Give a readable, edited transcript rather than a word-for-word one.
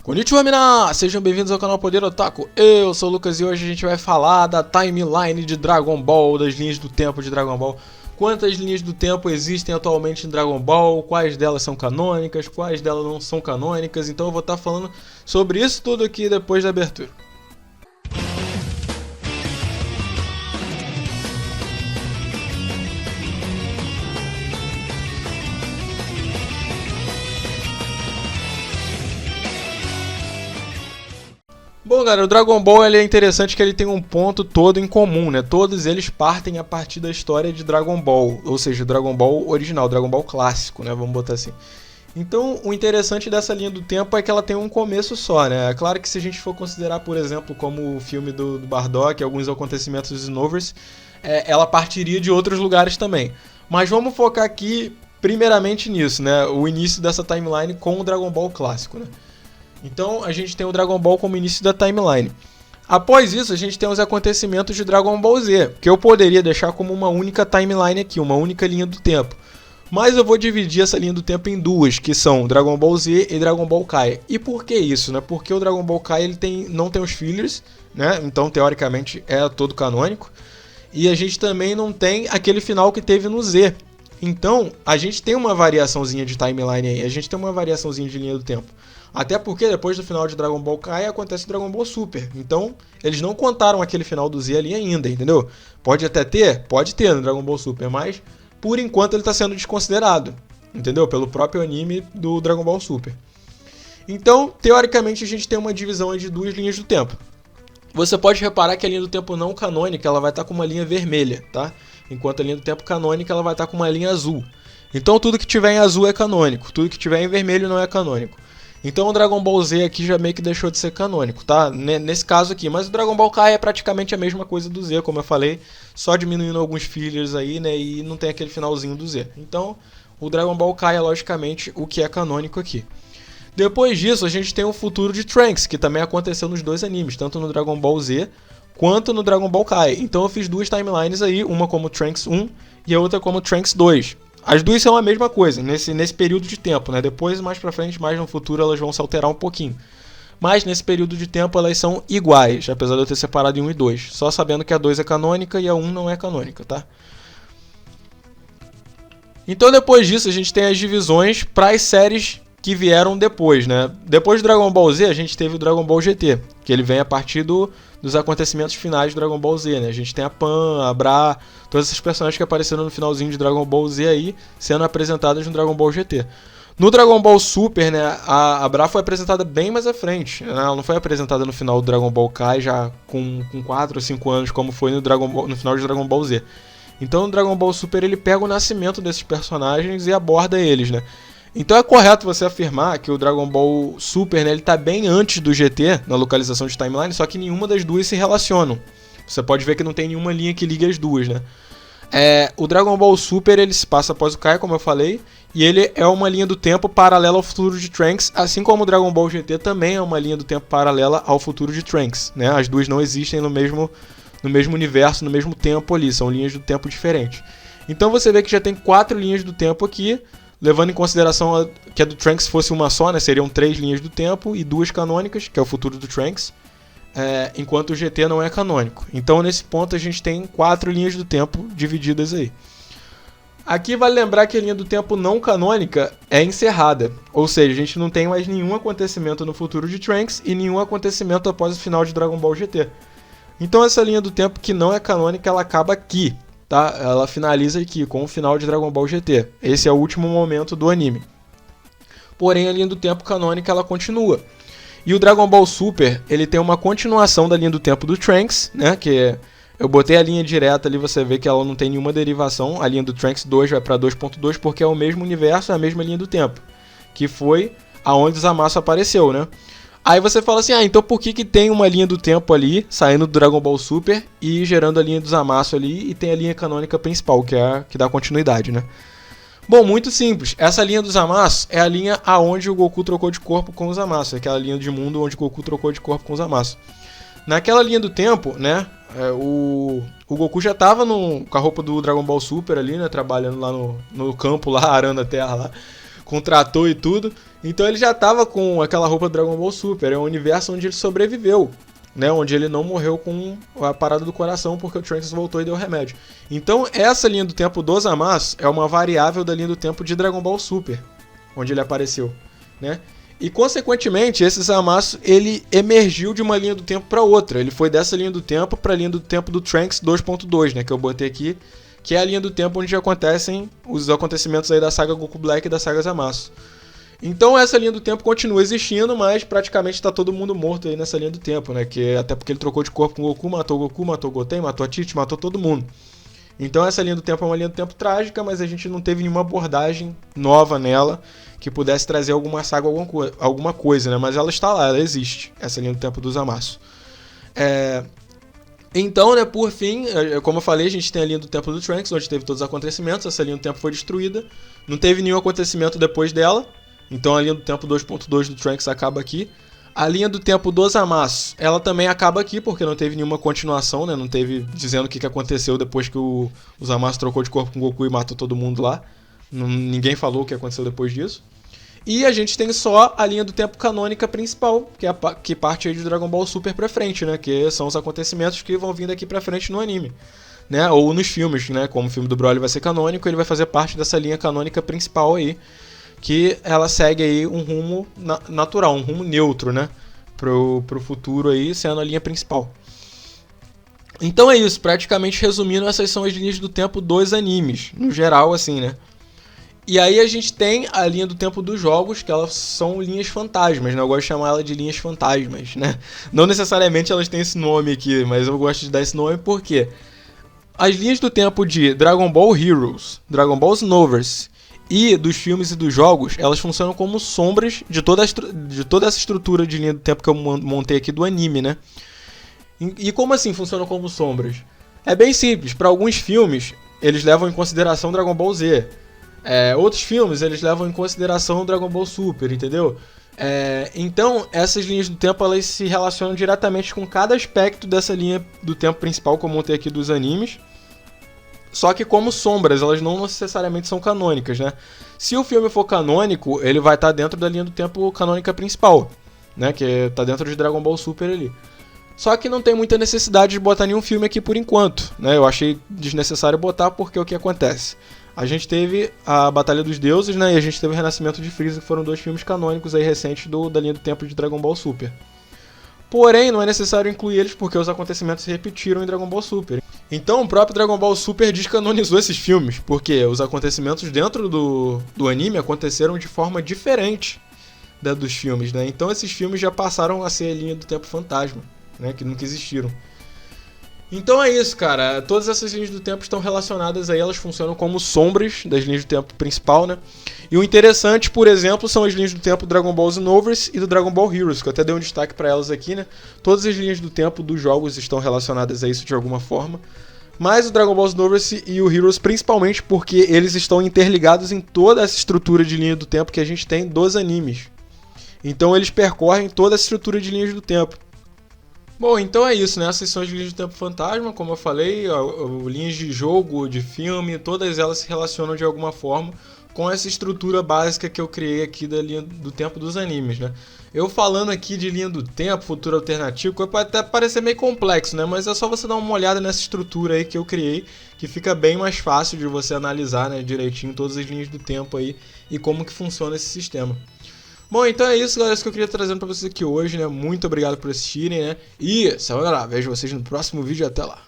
Konnichiwa, mina! Sejam bem-vindos ao canal Poder Otaku. Eu sou o Lucas e hoje a gente vai falar da timeline de Dragon Ball, das linhas do tempo de Dragon Ball. Quantas linhas do tempo existem atualmente em Dragon Ball, quais delas são canônicas, quais delas não são canônicas. Então eu vou estar falando sobre isso tudo aqui depois da abertura. Bom, galera, o Dragon Ball ele é interessante que ele tem um ponto todo em comum, né? Todos eles partem a partir da história de Dragon Ball, ou seja, o Dragon Ball original, Dragon Ball clássico, né? Vamos botar assim. Então, o interessante dessa linha do tempo é que ela tem um começo só, né? É claro que se a gente for considerar, por exemplo, como o filme do Bardock, alguns acontecimentos dos Xenoverse, ela partiria de outros lugares também. Mas vamos focar aqui, primeiramente, nisso, né? O início dessa timeline com o Dragon Ball clássico, né? Então, a gente tem o Dragon Ball como início da timeline. Após isso, a gente tem os acontecimentos de Dragon Ball Z, que eu poderia deixar como uma única timeline aqui, uma única linha do tempo. Mas eu vou dividir essa linha do tempo em duas, que são Dragon Ball Z e Dragon Ball Kai. E por que isso, né? Porque o Dragon Ball Kai ele não tem os fillers, né? Então, teoricamente, é todo canônico. E a gente também não tem aquele final que teve no Z. Então, a gente tem uma variaçãozinha de timeline aí, a gente tem uma variaçãozinha de linha do tempo. Até porque depois do final de Dragon Ball Kai acontece o Dragon Ball Super. Então, eles não contaram aquele final do Z ali ainda, entendeu? Pode até ter? Pode ter no Dragon Ball Super, mas por enquanto ele está sendo desconsiderado, entendeu? Pelo próprio anime do Dragon Ball Super. Então, teoricamente, a gente tem uma divisão de duas linhas do tempo. Você pode reparar que a linha do tempo não canônica ela vai estar com uma linha vermelha, tá? Enquanto a linha do tempo canônica ela vai estar com uma linha azul. Então, tudo que tiver em azul é canônico, tudo que tiver em vermelho não é canônico. Então o Dragon Ball Z aqui já meio que deixou de ser canônico, tá? Nesse caso aqui. Mas o Dragon Ball Kai é praticamente a mesma coisa do Z, como eu falei. Só diminuindo alguns fillers aí, né? E não tem aquele finalzinho do Z. Então o Dragon Ball Kai é logicamente o que é canônico aqui. Depois disso a gente tem o futuro de Trunks, que também aconteceu nos dois animes. Tanto no Dragon Ball Z quanto no Dragon Ball Kai. Então eu fiz duas timelines aí. Uma como Trunks 1 e a outra como Trunks 2. As duas são a mesma coisa, nesse período de tempo, né? Depois, mais pra frente, mais no futuro, elas vão se alterar um pouquinho. Mas nesse período de tempo, elas são iguais, apesar de eu ter separado em 1 e 2. Só sabendo que a 2 é canônica e a 1 não é canônica, tá? Então, depois disso, a gente tem as divisões para as séries que vieram depois, né? Depois do Dragon Ball Z, a gente teve o Dragon Ball GT, que ele vem a partir dos acontecimentos finais do Dragon Ball Z, né? A gente tem a Pan, a Bra, todas essas personagens que apareceram no finalzinho de Dragon Ball Z aí, sendo apresentadas no Dragon Ball GT. No Dragon Ball Super, né, a Bra foi apresentada bem mais à frente, né? Ela não foi apresentada no final do Dragon Ball Kai já com 4 ou 5 anos, como foi no final de Dragon Ball Z. Então, no Dragon Ball Super, ele pega o nascimento desses personagens e aborda eles, né? Então é correto você afirmar que o Dragon Ball Super, né, ele tá bem antes do GT, na localização de timeline, só que nenhuma das duas se relacionam. Você pode ver que não tem nenhuma linha que ligue as duas, né? O Dragon Ball Super, ele se passa após o Kai, como eu falei, e ele é uma linha do tempo paralela ao futuro de Trunks, assim como o Dragon Ball GT também é uma linha do tempo paralela ao futuro de Trunks, né? As duas não existem no mesmo universo, no mesmo tempo ali, são linhas do tempo diferentes. Então você vê que já tem 4 linhas do tempo aqui, levando em consideração que a do Trunks fosse uma só, né? Seriam 3 linhas do tempo e 2 canônicas, que é o futuro do Trunks, enquanto o GT não é canônico. Então, nesse ponto, a gente tem 4 linhas do tempo divididas aí. Aqui vale lembrar que a linha do tempo não canônica é encerrada, ou seja, a gente não tem mais nenhum acontecimento no futuro de Trunks e nenhum acontecimento após o final de Dragon Ball GT. Então, essa linha do tempo que não é canônica, ela acaba aqui. Tá? Ela finaliza aqui com o final de Dragon Ball GT. Esse é o último momento do anime. Porém, a linha do tempo canônica ela continua. E o Dragon Ball Super, ele tem uma continuação da linha do tempo do Trunks, né? Que eu botei a linha direta ali, você vê que ela não tem nenhuma derivação. A linha do Trunks 2 vai para 2.2 porque é o mesmo universo, é a mesma linha do tempo. Que foi aonde o Zamasu apareceu, né? Aí você fala assim, então por que tem uma linha do tempo ali, saindo do Dragon Ball Super e gerando a linha do Zamasu ali e tem a linha canônica principal, que é a que dá continuidade, né? Bom, muito simples. Essa linha do Zamasu é a linha aonde o Goku trocou de corpo com o Zamasu, aquela linha de mundo onde o Goku trocou de corpo com o Zamasu. Naquela linha do tempo, né, o Goku já tava com a roupa do Dragon Ball Super ali, né, trabalhando lá no campo, lá, arando a terra lá. contratou e tudo. Então ele já tava com aquela roupa do Dragon Ball Super. É um universo onde ele sobreviveu, né? Onde ele não morreu com a parada do coração porque o Trunks voltou e deu remédio. Então essa linha do tempo do Zamasu é uma variável da linha do tempo de Dragon Ball Super, onde ele apareceu, né? E consequentemente esse Zamasu ele emergiu de uma linha do tempo para outra. Ele foi dessa linha do tempo para a linha do tempo do Trunks 2.2, né? Que eu botei aqui, que é a linha do tempo onde acontecem os acontecimentos aí da saga Goku Black e da saga Zamasu. Então essa linha do tempo continua existindo, mas praticamente está todo mundo morto aí nessa linha do tempo, né? Que até porque ele trocou de corpo com o Goku, matou o Goten, matou a Tite, matou todo mundo. Então essa linha do tempo é uma linha do tempo trágica, mas a gente não teve nenhuma abordagem nova nela que pudesse trazer alguma saga, alguma coisa, né? Mas ela está lá, ela existe, essa linha do tempo do Zamasu. Então, né, por fim, como eu falei, a gente tem a linha do tempo do Trunks, onde teve todos os acontecimentos, essa linha do tempo foi destruída, não teve nenhum acontecimento depois dela, então a linha do tempo 2.2 do Trunks acaba aqui. A linha do tempo do Zamasu, ela também acaba aqui, porque não teve nenhuma continuação, né? Não teve dizendo o que aconteceu depois que o Zamasu trocou de corpo com o Goku e matou todo mundo lá. Ninguém falou o que aconteceu depois disso. E a gente tem só a linha do tempo canônica principal, que parte aí de Dragon Ball Super pra frente, né? Que são os acontecimentos que vão vir daqui pra frente no anime, né? Ou nos filmes, né? Como o filme do Broly vai ser canônico, ele vai fazer parte dessa linha canônica principal aí, que ela segue aí um rumo natural, um rumo neutro, né? Pro futuro aí, sendo a linha principal. Então é isso, praticamente resumindo, essas são as linhas do tempo dos animes, no geral, assim, né? E aí a gente tem a linha do tempo dos jogos, que elas são linhas fantasmas, né? Eu gosto de chamar ela de linhas fantasmas, né? Não necessariamente elas têm esse nome aqui, mas eu gosto de dar esse nome porque as linhas do tempo de Dragon Ball Heroes, Dragon Ball Xenoverse e dos filmes e dos jogos, elas funcionam como sombras de toda essa estrutura de linha do tempo que eu montei aqui do anime, né? E como assim funcionam como sombras? É bem simples, para alguns filmes eles levam em consideração Dragon Ball Z. Outros filmes eles levam em consideração o Dragon Ball Super, entendeu? Então essas linhas do tempo elas se relacionam diretamente com cada aspecto dessa linha do tempo principal que eu montei aqui dos animes. Só que como sombras, elas não necessariamente são canônicas, né? Se o filme for canônico, ele vai estar dentro da linha do tempo canônica principal, né? Que está dentro de Dragon Ball Super ali. Só que não tem muita necessidade de botar nenhum filme aqui por enquanto, né? Eu achei desnecessário botar porque o que acontece? A gente teve a Batalha dos Deuses, né? E a gente teve o Renascimento de Freeza, que foram dois filmes canônicos aí recentes da linha do tempo de Dragon Ball Super. Porém, não é necessário incluir eles porque os acontecimentos se repetiram em Dragon Ball Super. Então, o próprio Dragon Ball Super descanonizou esses filmes, porque os acontecimentos dentro do anime aconteceram de forma diferente dos filmes, né? Então, esses filmes já passaram a ser a linha do tempo fantasma, né? Que nunca existiram. Então é isso, cara. Todas essas linhas do tempo estão relacionadas aí, elas funcionam como sombras das linhas do tempo principal, né? E o interessante, por exemplo, são as linhas do tempo do Dragon Ball Xenoverse e do Dragon Ball Heroes, que eu até dei um destaque para elas aqui, né? Todas as linhas do tempo dos jogos estão relacionadas a isso de alguma forma. Mas o Dragon Ball Xenoverse e o Heroes principalmente porque eles estão interligados em toda essa estrutura de linha do tempo que a gente tem dos animes. Então eles percorrem toda essa estrutura de linhas do tempo. Bom, então é isso, né? Essas são as linhas do tempo fantasma, como eu falei, linhas de jogo, de filme, todas elas se relacionam de alguma forma com essa estrutura básica que eu criei aqui da linha do tempo dos animes, né? Eu falando aqui de linha do tempo, futuro alternativo, pode até parecer meio complexo, né? Mas é só você dar uma olhada nessa estrutura aí que eu criei, que fica bem mais fácil de você analisar, né, direitinho todas as linhas do tempo aí e como que funciona esse sistema. Bom, então é isso, galera, que eu queria trazer pra vocês aqui hoje, né? Muito obrigado por assistirem, né? E, salve, galera, vejo vocês no próximo vídeo, até lá.